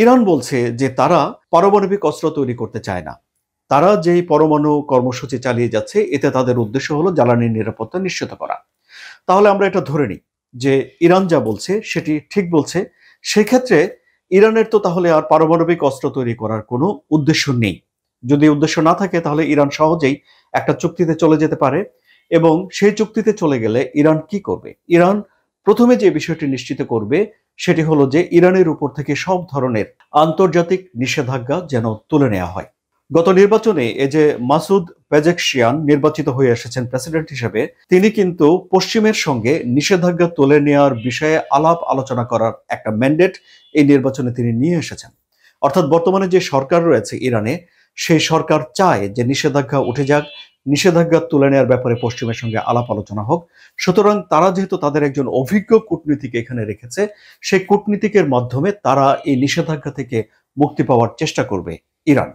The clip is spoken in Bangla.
ইরান বলছে যে তারা পারমাণবিক অস্ত্র তৈরি করতে চায় না। তারা যেই পরমাণু কর্মসূচি চালিয়ে যাচ্ছে এতে তাদের উদ্দেশ্য হলো জ্বালানি নিরাপত্তা নিশ্চিত করা। তাহলে আমরা এটা ধরে নিই যে ইরান যা বলছে সেটি ঠিক বলছে। সেক্ষেত্রে ইরানের তো তাহলে আর পারমাণবিক অস্ত্র তৈরি করার কোনো উদ্দেশ্য নেই। যদি উদ্দেশ্য না থাকে তাহলে ইরান সহজেই একটা চুক্তিতে চলে যেতে পারে, এবং সেই চুক্তিতে চলে গেলে ইরান কি করবে? ইরান প্রথমে যে বিষয়টি নিশ্চিত করবে সেটি হলো যে ইরানের উপর থেকে সব ধরনের আন্তর্জাতিক নিষেধাজ্ঞা যেন তুলে নেওয়া হয়। গত নির্বাচনে এই যে মাসুদ পেজেকশিয়ান নির্বাচিত হয়ে এসেছেন প্রেসিডেন্ট হিসেবে, তিনি কিন্তু পশ্চিমের সঙ্গে নিষেধাজ্ঞা তুলে নেওয়ার বিষয়ে আলাপ আলোচনা করার একটা ম্যান্ডেট এই নির্বাচনে তিনি নিয়ে এসেছেন। অর্থাৎ বর্তমানে যে সরকার রয়েছে ইরানে, সেই সরকার চায় যে নিষেধাজ্ঞা উঠে যাক, নিষেধাজ্ঞা তুলে নেওয়ার ব্যাপারে পশ্চিমের সঙ্গে আলাপ আলোচনা হোক। সুতরাং তারা যেহেতু তাদের একজন অভিজ্ঞ কূটনীতিক এখানে রেখেছে, সেই কূটনীতিকের মাধ্যমে তারা এই নিষেধাজ্ঞা থেকে মুক্তি পাওয়ার চেষ্টা করবে ইরান।